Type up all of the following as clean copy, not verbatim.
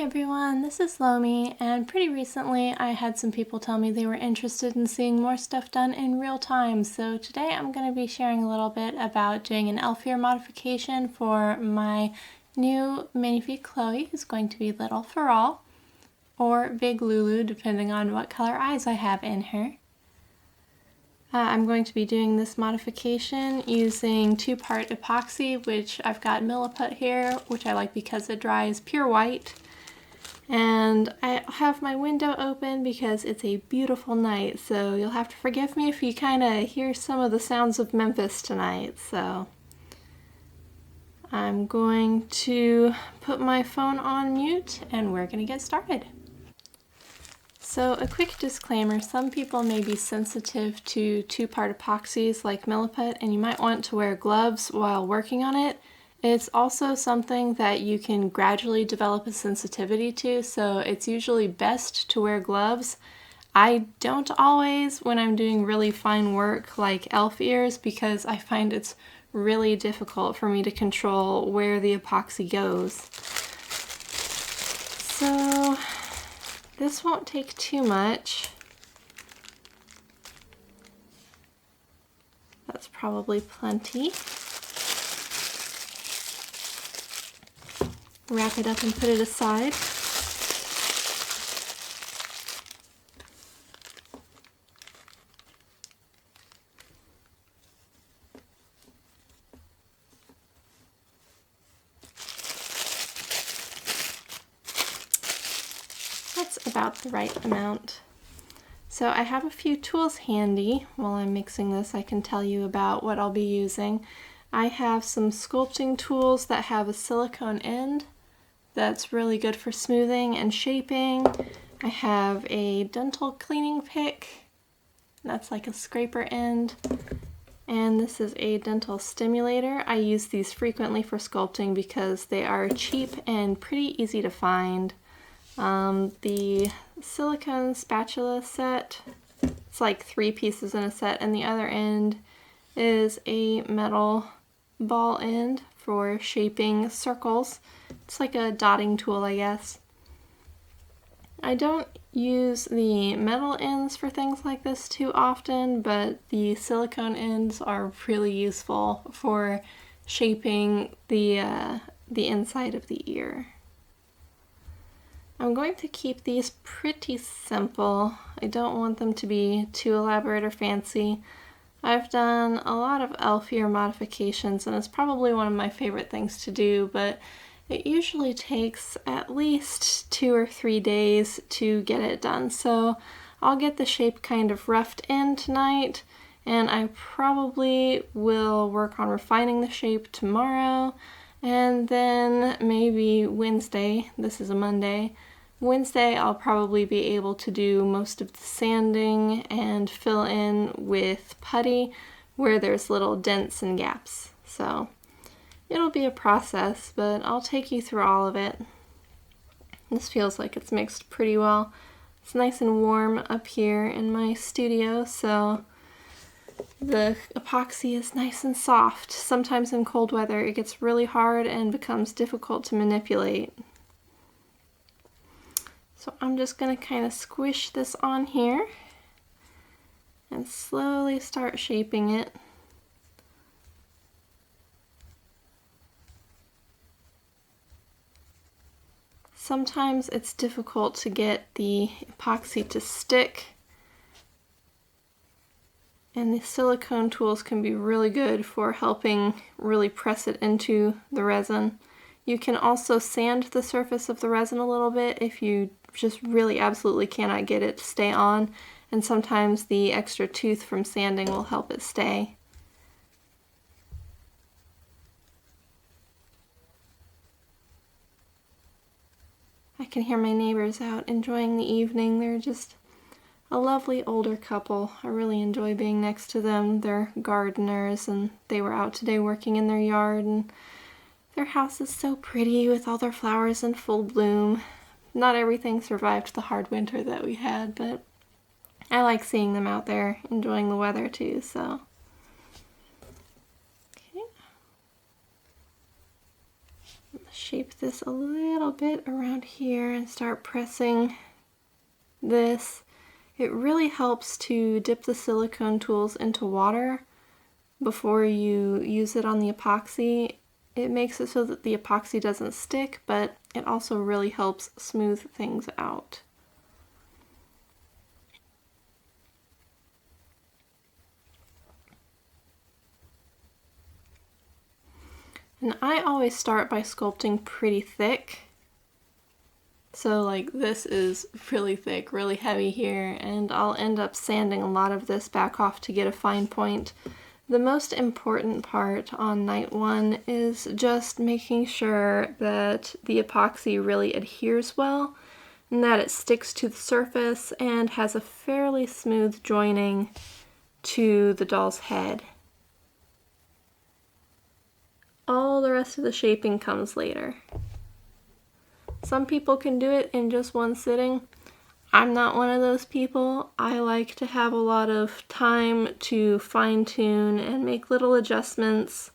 everyone, this is Lomi, and pretty recently I had some people tell me they were interested in seeing more stuff done in real time, so today I'm going to be sharing a little bit about doing an elf ear modification for my new Minifee Chloe, who's going to be Little Firal, or Big Lulu, depending on what color eyes I have in her. I'm going to be doing this modification using 2-part epoxy, which I've got milliput here, which I like because it dries pure white. And I have my window open because it's a beautiful night, so you'll have to forgive me if you kind of hear some of the sounds of Memphis tonight. So I'm going to put my phone on mute and we're going to get started. So a quick disclaimer, some people may be sensitive to 2-part epoxies like milliput and you might want to wear gloves while working on it. It's also something that you can gradually develop a sensitivity to, so it's usually best to wear gloves. I don't always when I'm doing really fine work like elf ears because I find it's really difficult for me to control where the epoxy goes. So this won't take too much. That's probably plenty. Wrap it up and put it aside. That's about the right amount. So I have a few tools handy. While I'm mixing this, I can tell you about what I'll be using. I have some sculpting tools that have a silicone end. That's really good for smoothing and shaping. I have a dental cleaning pick. That's like a scraper end. And this is a dental stimulator. I use these frequently for sculpting because they are cheap and pretty easy to find. The silicone spatula set, it's like 3 pieces in a set, and the other end is a metal ball end for shaping circles. It's like a dotting tool, I guess. I don't use the metal ends for things like this too often, but the silicone ends are really useful for shaping the inside of the ear. I'm going to keep these pretty simple. I don't want them to be too elaborate or fancy. I've done a lot of elf ear modifications and it's probably one of my favorite things to do, but it usually takes at least 2 or 3 days to get it done. So I'll get the shape kind of roughed in tonight, and I probably will work on refining the shape tomorrow, and then maybe Wednesday, this is a Monday, Wednesday I'll probably be able to do most of the sanding and fill in with putty where there's little dents and gaps. So it'll be a process, but I'll take you through all of it. This feels like it's mixed pretty well. It's nice and warm up here in my studio, so the epoxy is nice and soft. Sometimes in cold weather it gets really hard and becomes difficult to manipulate. So I'm just going to kind of squish this on here and slowly start shaping it. Sometimes it's difficult to get the epoxy to stick, and the silicone tools can be really good for helping really press it into the resin. You can also sand the surface of the resin a little bit if you just really absolutely cannot get it to stay on, and sometimes the extra tooth from sanding will help it stay. I can hear my neighbors out enjoying the evening. They're just a lovely older couple. I really enjoy being next to them. They're gardeners and they were out today working in their yard, and their house is so pretty with all their flowers in full bloom. Not everything survived the hard winter that we had, but I like seeing them out there enjoying the weather too, so. Okay. shape this a little bit around here and start pressing this. It really helps to dip the silicone tools into water before you use it on the epoxy. It makes it so that the epoxy doesn't stick, but it also really helps smooth things out. And I always start by sculpting pretty thick. So like this is really thick, really heavy here, and I'll end up sanding a lot of this back off to get a fine point. The most important part on night one is just making sure that the epoxy really adheres well and that it sticks to the surface and has a fairly smooth joining to the doll's head. All the rest of the shaping comes later. Some people can do it in just one sitting. I'm not one of those people. I like to have a lot of time to fine-tune and make little adjustments,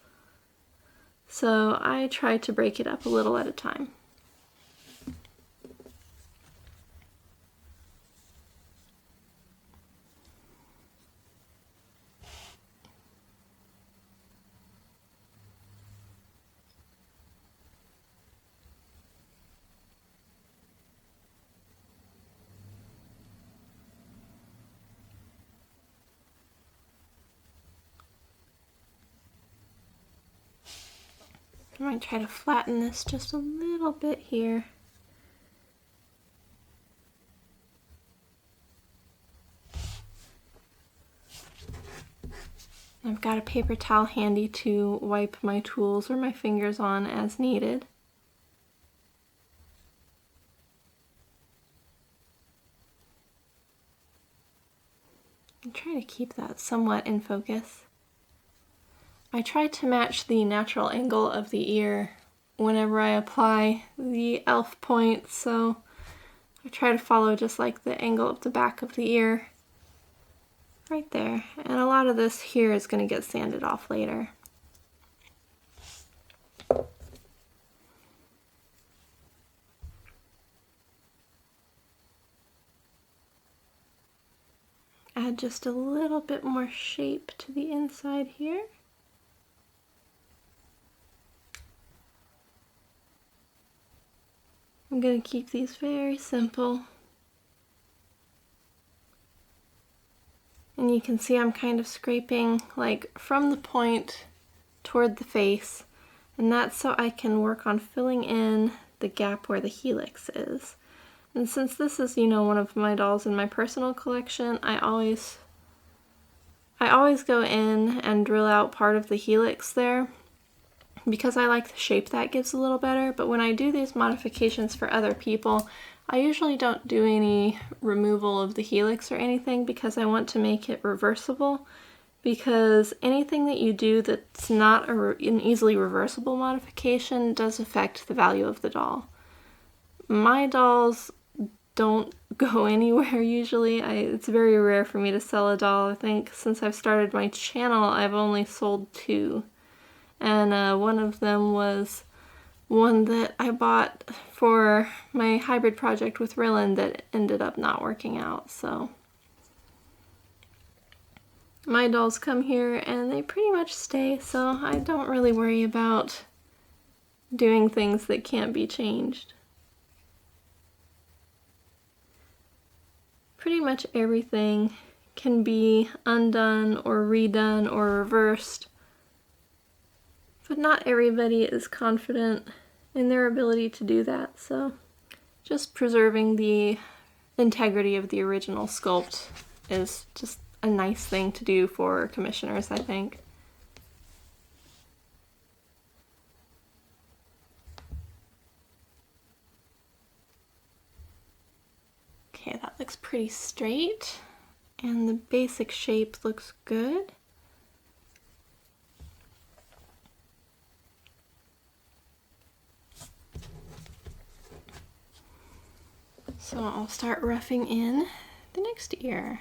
so I try to break it up a little at a time. I might try to flatten this just a little bit here. I've got a paper towel handy to wipe my tools or my fingers on as needed. I'm trying to keep that somewhat in focus. I try to match the natural angle of the ear whenever I apply the elf point, so I try to follow just like the angle of the back of the ear. Right there. And a lot of this here is going to get sanded off later. Add just a little bit more shape to the inside here. I'm going to keep these very simple. And you can see I'm kind of scraping like from the point toward the face, and that's so I can work on filling in the gap where the helix is. And since this is, you know, one of my dolls in my personal collection, I always go in and drill out part of the helix there, because I like the shape that gives a little better. But when I do these modifications for other people, I usually don't do any removal of the helix or anything, because I want to make it reversible, because anything that you do that's not an easily reversible modification does affect the value of the doll. My dolls don't go anywhere usually. It's very rare for me to sell a doll. I think since I've started my channel, I've only sold 2. And one of them was one that I bought for my hybrid project with Ryland that ended up not working out. So my dolls come here and they pretty much stay, so I don't really worry about doing things that can't be changed. Pretty much everything can be undone or redone or reversed, but not everybody is confident in their ability to do that, so just preserving the integrity of the original sculpt is just a nice thing to do for commissioners, I think. Okay, that looks pretty straight, and the basic shape looks good. So I'll start roughing in the next ear.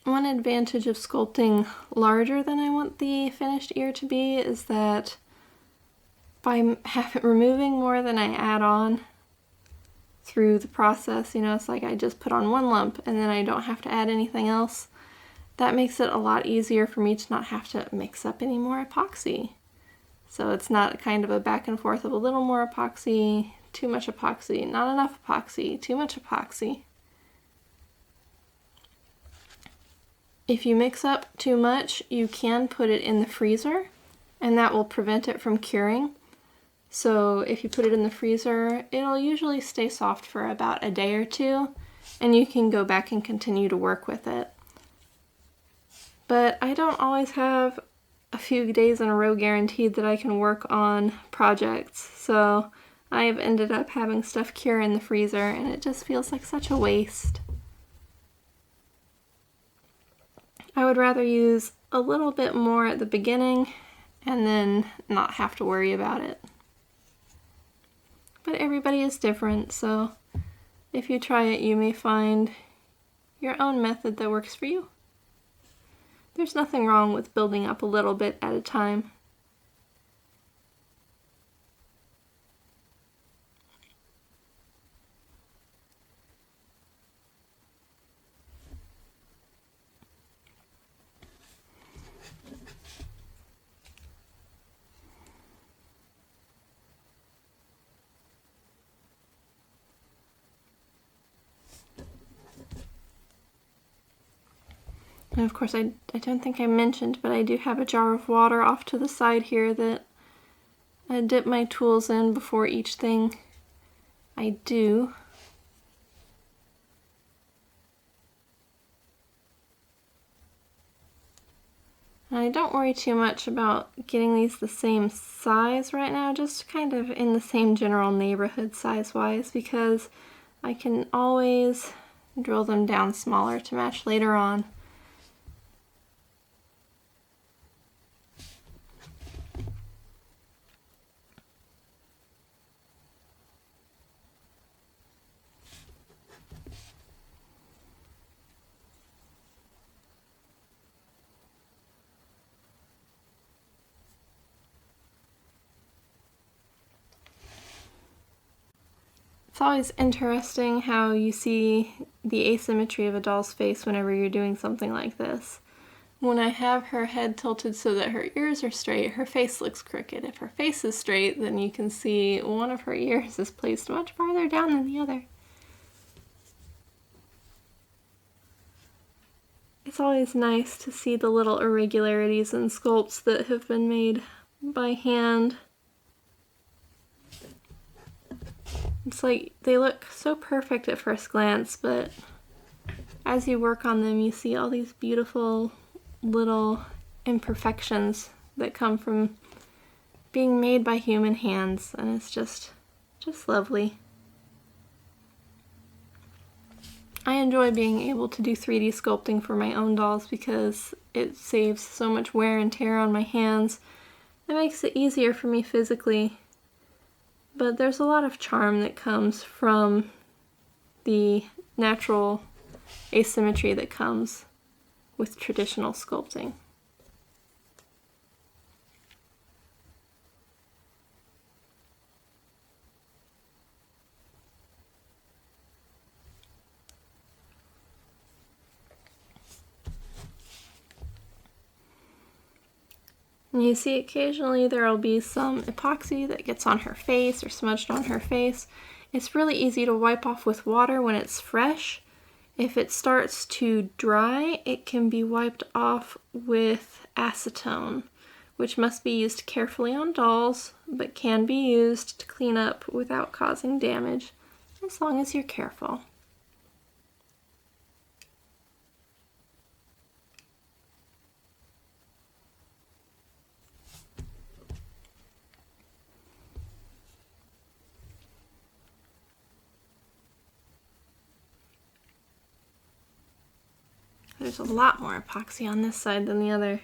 One one advantage of sculpting larger than I want the finished ear to be is that by removing more than I add on through the process, you know, it's like I just put on one lump and then I don't have to add anything else. That makes it a lot easier for me to not have to mix up any more epoxy. So it's not kind of a back and forth of a little more epoxy, too much epoxy, not enough epoxy, too much epoxy. If you mix up too much, you can put it in the freezer and that will prevent it from curing. So if you put it in the freezer, it'll usually stay soft for about a day or two and you can go back and continue to work with it. But I don't always have a few days in a row guaranteed that I can work on projects, so I have ended up having stuff cure in the freezer and it just feels like such a waste. I would rather use a little bit more at the beginning and then not have to worry about it. But everybody is different, so if you try it, you may find your own method that works for you. There's nothing wrong with building up a little bit at a time. And of course, I don't think I mentioned, but I do have a jar of water off to the side here that I dip my tools in before each thing I do. And I don't worry too much about getting these the same size right now, just kind of in the same general neighborhood size-wise, because I can always drill them down smaller to match later on. It's always interesting how you see the asymmetry of a doll's face whenever you're doing something like this. When I have her head tilted so that her ears are straight, her face looks crooked. If her face is straight, then you can see one of her ears is placed much farther down than the other. It's always nice to see the little irregularities in sculpts that have been made by hand. It's like they look so perfect at first glance, but as you work on them, you see all these beautiful little imperfections that come from being made by human hands, and it's just lovely. I enjoy being able to do 3D sculpting for my own dolls because it saves so much wear and tear on my hands. It makes it easier for me physically. But there's a lot of charm that comes from the natural asymmetry that comes with traditional sculpting. And you see occasionally there will be some epoxy that gets on her face or smudged on her face. It's really easy to wipe off with water when it's fresh. If it starts to dry, it can be wiped off with acetone, which must be used carefully on dolls, but can be used to clean up without causing damage, as long as you're careful. There's a lot more epoxy on this side than the other.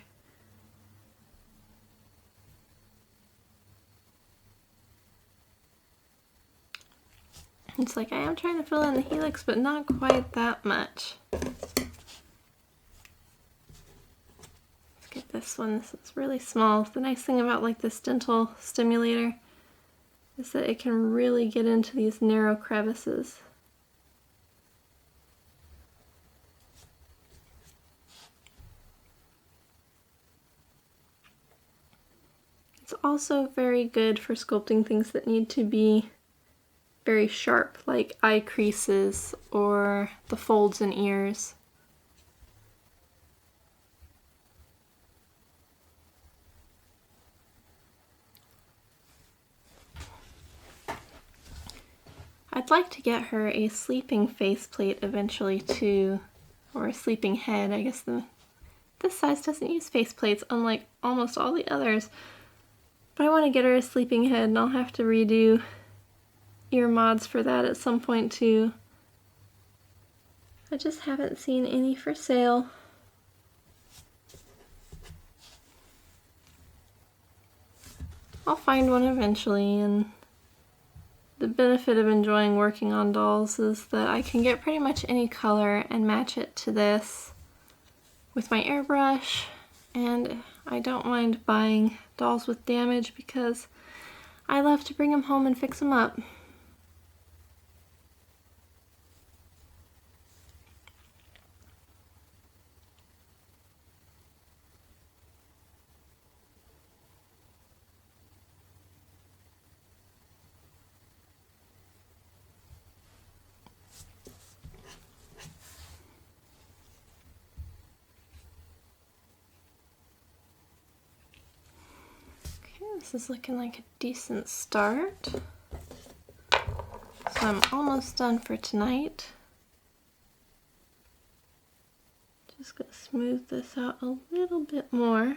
It's like I am trying to fill in the helix, but not quite that much. this one. This is really small. The nice thing about like this dental stimulator is that it can really get into these narrow crevices. It's also very good for sculpting things that need to be very sharp, like eye creases or the folds in ears. I'd like to get her a sleeping faceplate eventually too, or a sleeping head. I guess this size doesn't use faceplates, unlike almost all the others. But I want to get her a sleeping head, and I'll have to redo ear mods for that at some point too. I just haven't seen any for sale. I'll find one eventually, and the benefit of enjoying working on dolls is that I can get pretty much any color and match it to this with my airbrush, and I don't mind buying dolls with damage because I love to bring them home and fix them up. This is looking like a decent start. So I'm almost done for tonight. Just gonna smooth this out a little bit more.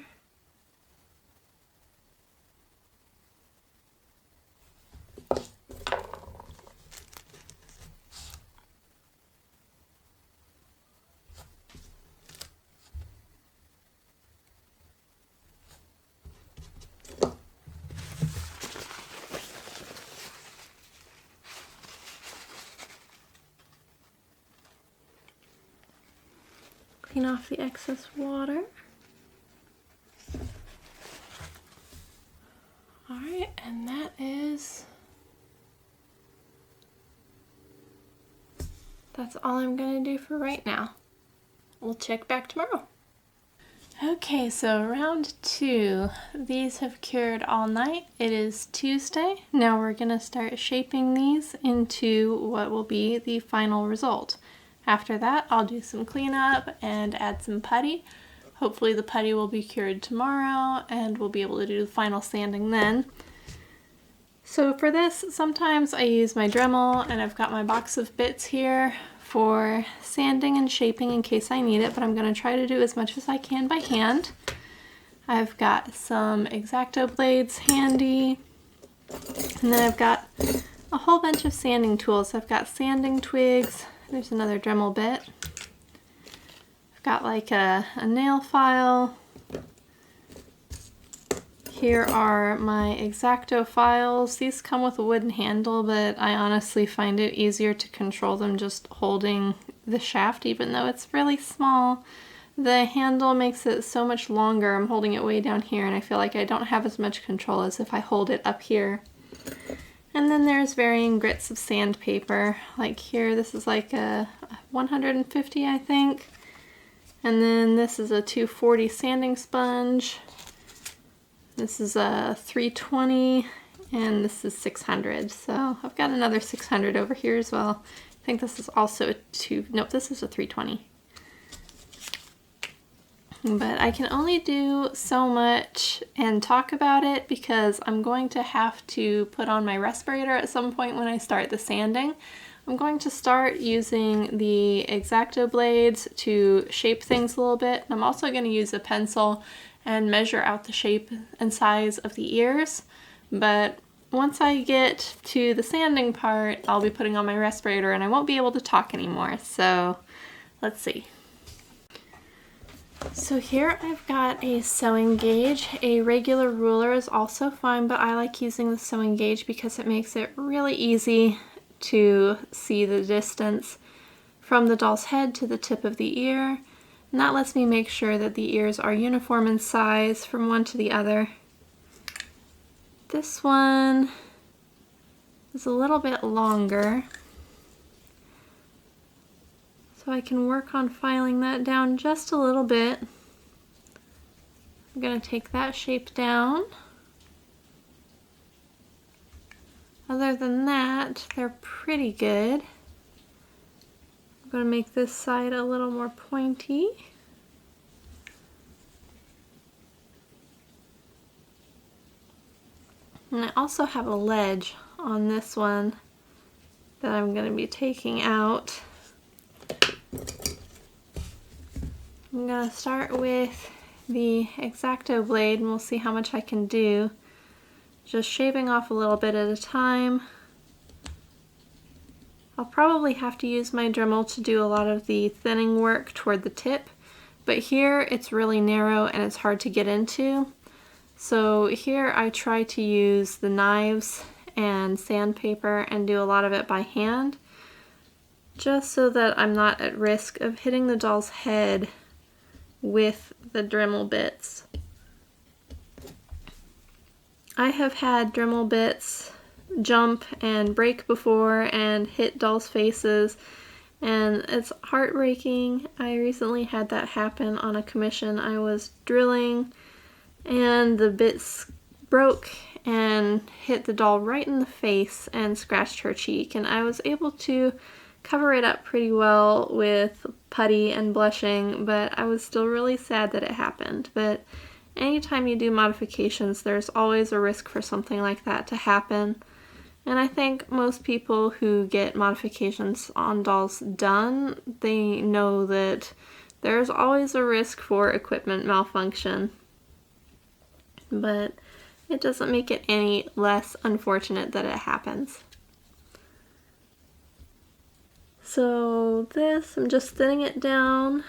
Clean off the excess water. Alright, and that's all I'm going to do for right now. We'll check back tomorrow. Okay, so round 2. These have cured all night. It is Tuesday. Now we're going to start shaping these into what will be the final result. After that, I'll do some cleanup and add some putty. Hopefully the putty will be cured tomorrow and we'll be able to do the final sanding then. So for this, sometimes I use my Dremel, and I've got my box of bits here for sanding and shaping in case I need it, but I'm going to try to do as much as I can by hand. I've got some X-Acto blades handy, and then I've got a whole bunch of sanding tools. I've got sanding twigs. There's another Dremel bit. I've got like a nail file. Here are my X-Acto files. These come with a wooden handle, but I honestly find it easier to control them just holding the shaft, even though it's really small. The handle makes it so much longer. I'm holding it way down here, and I feel like I don't have as much control as if I hold it up here. And then there's varying grits of sandpaper. Like here, this is like a 150, I think. And then this is a 240 sanding sponge. This is a 320, and this is 600. So I've got another 600 over here as well. I think this is also a nope, this is a 320. But I can only do so much and talk about it because I'm going to have to put on my respirator at some point when I start the sanding. I'm going to start using the X-Acto blades to shape things a little bit. I'm also going to use a pencil and measure out the shape and size of the ears. But once I get to the sanding part, I'll be putting on my respirator and I won't be able to talk anymore. So let's see. So here I've got a sewing gauge. A regular ruler is also fine, but I like using the sewing gauge because it makes it really easy to see the distance from the doll's head to the tip of the ear. And that lets me make sure that the ears are uniform in size from one to the other. This one is a little bit longer, so I can work on filing that down just a little bit. I'm going to take that shape down. Other than that, they're pretty good. I'm going to make this side a little more pointy. And I also have a ledge on this one that I'm going to be taking out. I'm going to start with the X-Acto blade and we'll see how much I can do. Just shaving off a little bit at a time. I'll probably have to use my Dremel to do a lot of the thinning work toward the tip, but here it's really narrow and it's hard to get into. So here I try to use the knives and sandpaper and do a lot of it by hand, just so that I'm not at risk of hitting the doll's head with the Dremel bits. I have had Dremel bits jump and break before and hit dolls' faces, and it's heartbreaking. I recently had that happen on a commission. I was drilling and the bits broke and hit the doll right in the face and scratched her cheek, and I was able to cover it up pretty well with putty and blushing, but I was still really sad that it happened. But anytime you do modifications, there's always a risk for something like that to happen. And I think most people who get modifications on dolls done, they know that there's always a risk for equipment malfunction. But it doesn't make it any less unfortunate that it happens. So this, I'm just thinning it down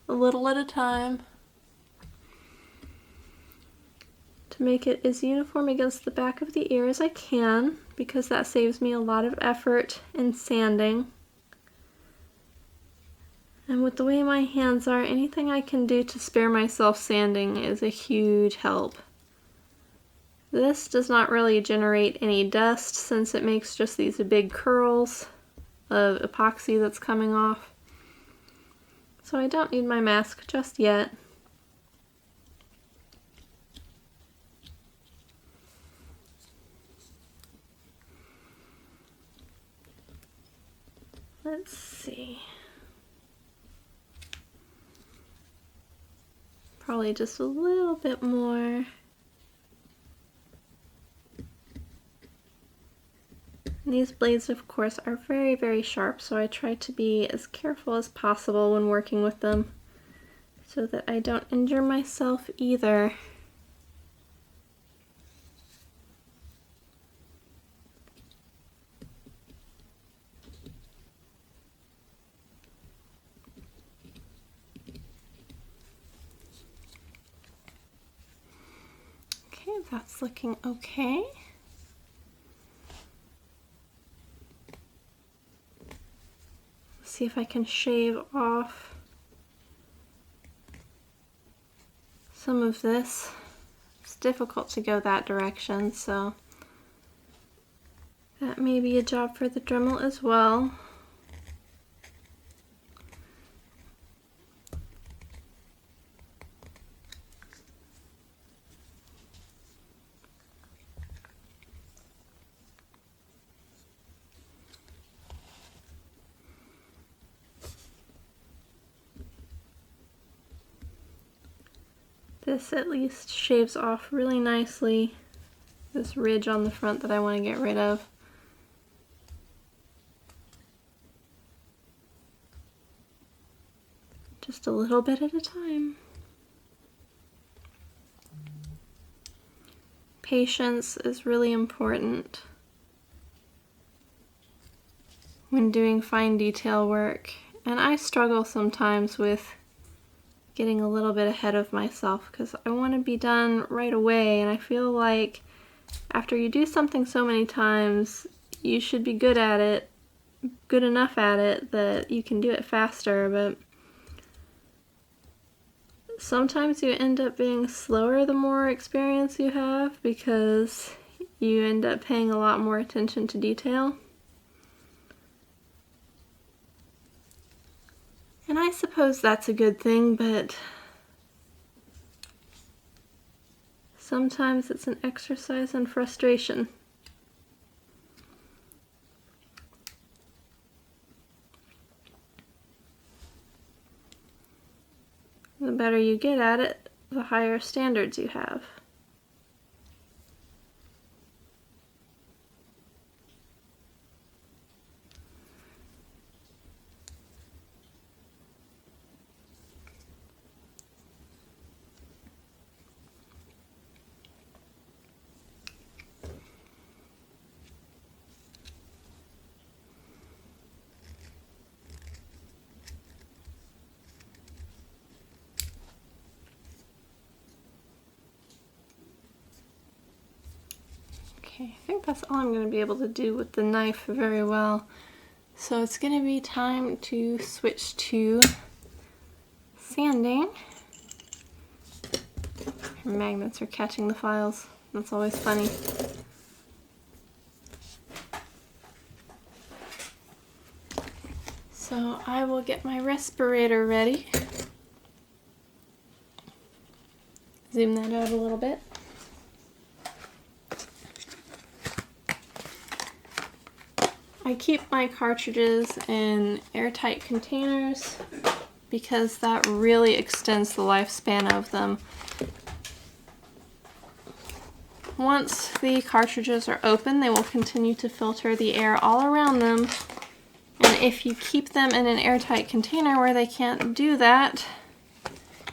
a little at a time to make it as uniform against the back of the ear as I can, because that saves me a lot of effort in sanding. And with the way my hands are, anything I can do to spare myself sanding is a huge help. This does not really generate any dust since it makes just these big curls of epoxy that's coming off. So I don't need my mask just yet. Let's see. Probably just a little bit more. And these blades, of course, are very, very sharp, so I try to be as careful as possible when working with them so that I don't injure myself either. Okay, that's looking okay. See if I can shave off some of this. It's difficult to go that direction, so that may be a job for the Dremel as well. This at least shaves off really nicely this ridge on the front that I want to get rid of. Just a little bit at a time. Patience is really important when doing fine detail work, and I struggle sometimes with getting a little bit ahead of myself because I want to be done right away, and I feel like after you do something so many times, you should be good at it, good enough at it that you can do it faster, but sometimes you end up being slower the more experience you have because you end up paying a lot more attention to detail. And I suppose that's a good thing, but sometimes it's an exercise in frustration. The better you get at it, the higher standards you have. Okay, I think that's all I'm going to be able to do with the knife very well. So it's going to be time to switch to sanding. Magnets are catching the files. That's always funny. So I will get my respirator ready. Zoom that out a little bit. I keep my cartridges in airtight containers because that really extends the lifespan of them. Once the cartridges are open, they will continue to filter the air all around them. And if you keep them in an airtight container where they can't do that,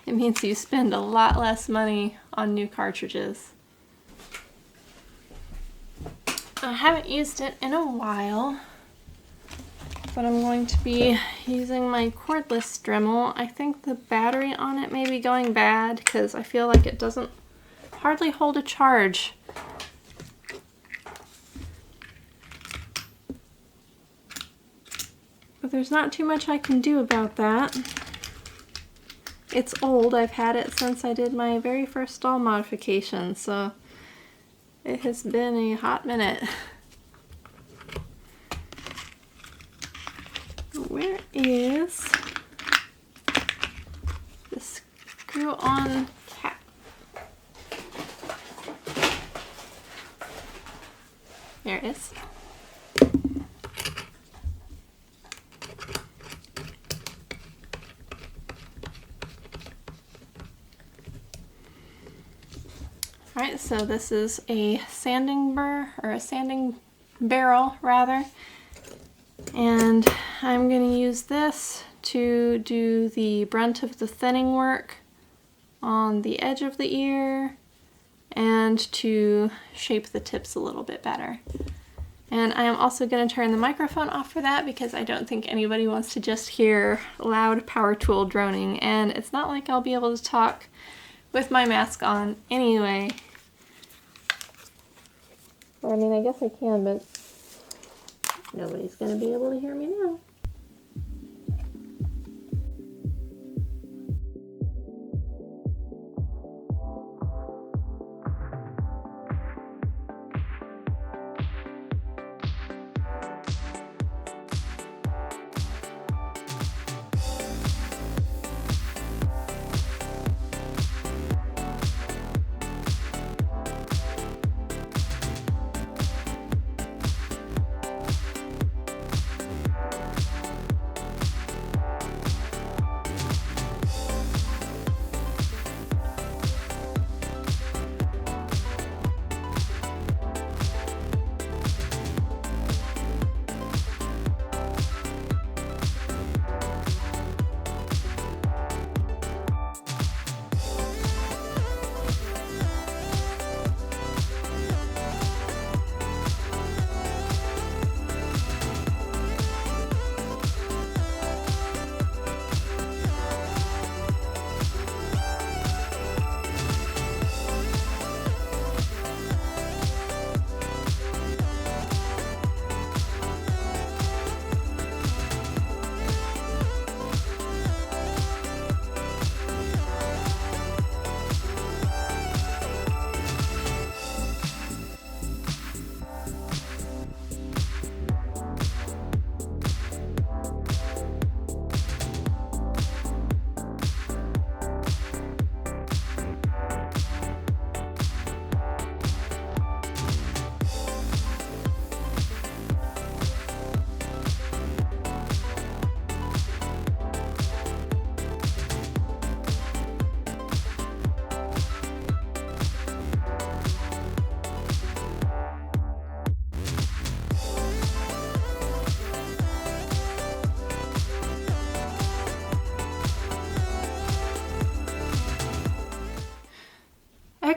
it means you spend a lot less money on new cartridges. I haven't used it in a while, but I'm going to be using my cordless Dremel. I think the battery on it may be going bad because I feel like it doesn't hardly hold a charge. But there's not too much I can do about that. It's old. I've had it since I did my very first doll modification, so it has been a hot minute. Where is the screw-on cap? There it is. Alright, so this is a sanding burr, or a sanding barrel rather, and I'm going to use this to do the brunt of the thinning work on the edge of the ear and to shape the tips a little bit better. And I am also going to turn the microphone off for that because I don't think anybody wants to just hear loud power tool droning, and it's not like I'll be able to talk with my mask on anyway. I mean, I guess I can, but nobody's going to be able to hear me now.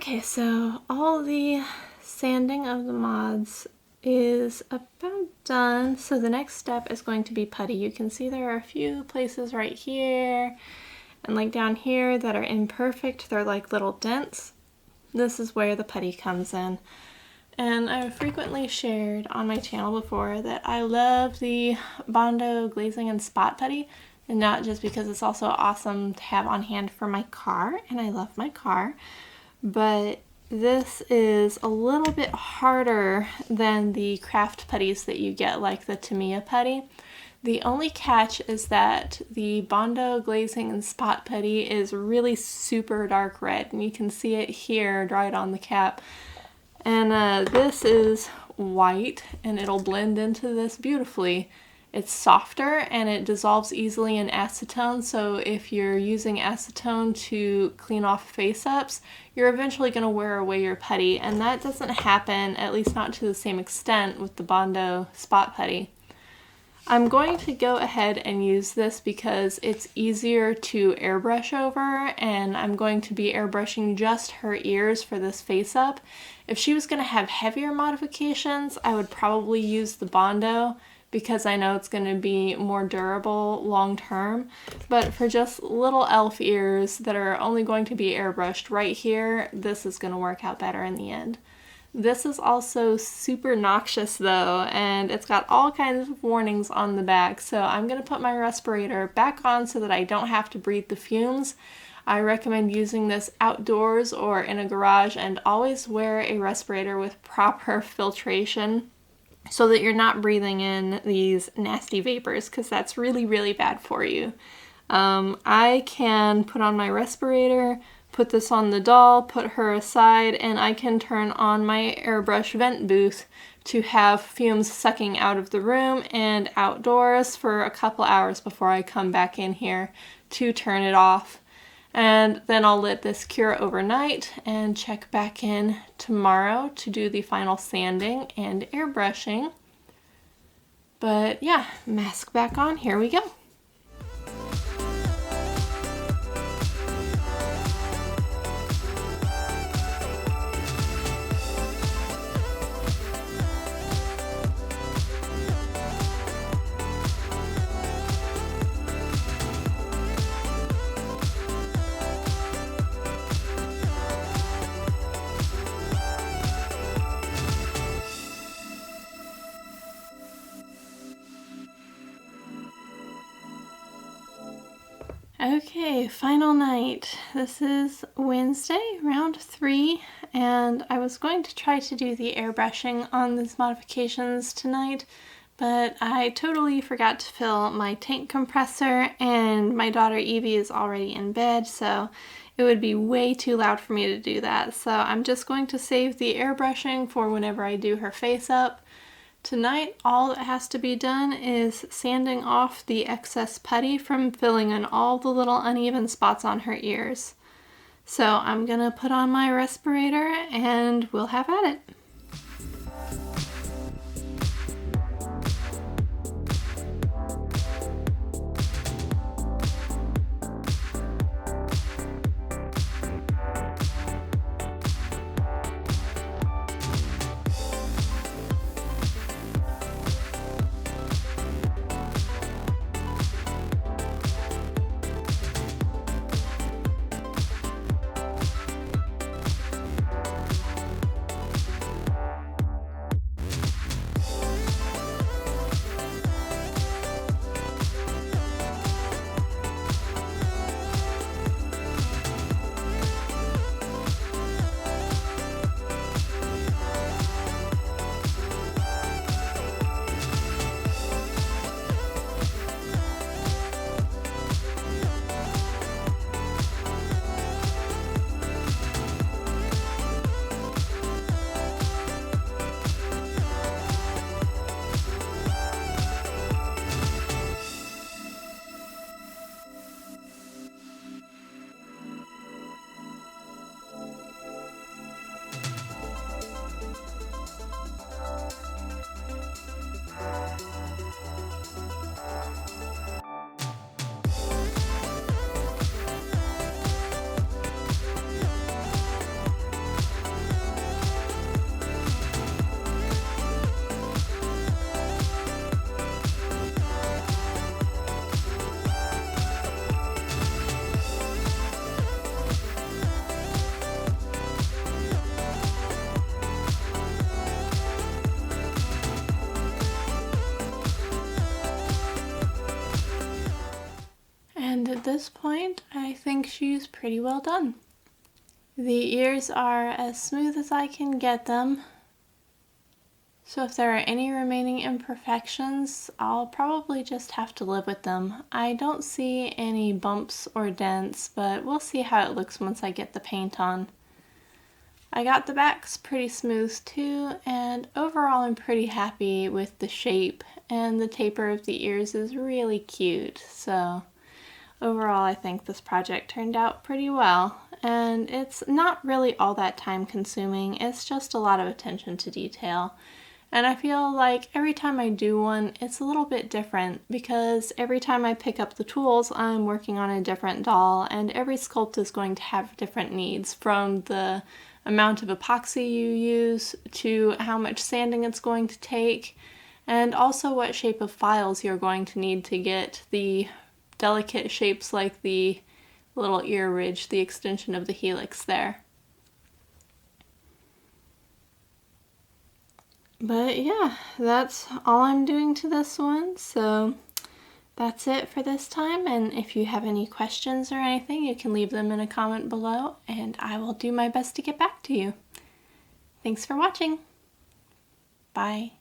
Okay, so all the sanding of the mods is about done. So the next step is going to be putty. You can see there are a few places right here and like down here that are imperfect. They're like little dents. This is where the putty comes in. And I've frequently shared on my channel before that I love the Bondo glazing and spot putty, and not just because it's also awesome to have on hand for my car, and I love my car, but this is a little bit harder than the craft putties that you get, like the Tamiya putty. The only catch is that the Bondo glazing and spot putty is really super dark red, and you can see it here right on the cap. And this is white, and it'll blend into this beautifully. It's softer and it dissolves easily in acetone, so if you're using acetone to clean off face-ups, you're eventually going to wear away your putty, and that doesn't happen, at least not to the same extent, with the Bondo spot putty. I'm going to go ahead and use this because it's easier to airbrush over, and I'm going to be airbrushing just her ears for this face-up. If she was going to have heavier modifications, I would probably use the Bondo because I know it's going to be more durable long term. But for just little elf ears that are only going to be airbrushed right here, this is going to work out better in the end. This is also super noxious though, and it's got all kinds of warnings on the back, so I'm going to put my respirator back on so that I don't have to breathe the fumes. I recommend using this outdoors or in a garage, and always wear a respirator with proper filtration so that you're not breathing in these nasty vapors, because that's really, really bad for you. I can put on my respirator, put this on the doll, put her aside, and I can turn on my airbrush vent booth to have fumes sucking out of the room and outdoors for a couple hours before I come back in here to turn it off. And then I'll let this cure overnight and check back in tomorrow to do the final sanding and airbrushing. But yeah, mask back on, here we go. Okay, final night. This is Wednesday, round 3, and I was going to try to do the airbrushing on these modifications tonight, but I totally forgot to fill my tank compressor, and my daughter Evie is already in bed, so it would be way too loud for me to do that. So I'm just going to save the airbrushing for whenever I do her face up. Tonight, all that has to be done is sanding off the excess putty from filling in all the little uneven spots on her ears. So I'm gonna put on my respirator and we'll have at it. this point, I think she's pretty well done. The ears are as smooth as I can get them. So if there are any remaining imperfections, I'll probably just have to live with them. I don't see any bumps or dents, but we'll see how it looks once I get the paint on. I got the backs pretty smooth too, and overall I'm pretty happy with the shape, and the taper of the ears is really cute. So overall I think this project turned out pretty well, and it's not really all that time consuming, it's just a lot of attention to detail. And I feel like every time I do one, it's a little bit different because every time I pick up the tools, I'm working on a different doll, and every sculpt is going to have different needs, from the amount of epoxy you use to how much sanding it's going to take, and also what shape of files you're going to need to get the delicate shapes like the little ear ridge, the extension of the helix there. But yeah, that's all I'm doing to this one, so that's it for this time, and if you have any questions or anything, you can leave them in a comment below, and I will do my best to get back to you. Thanks for watching. Bye.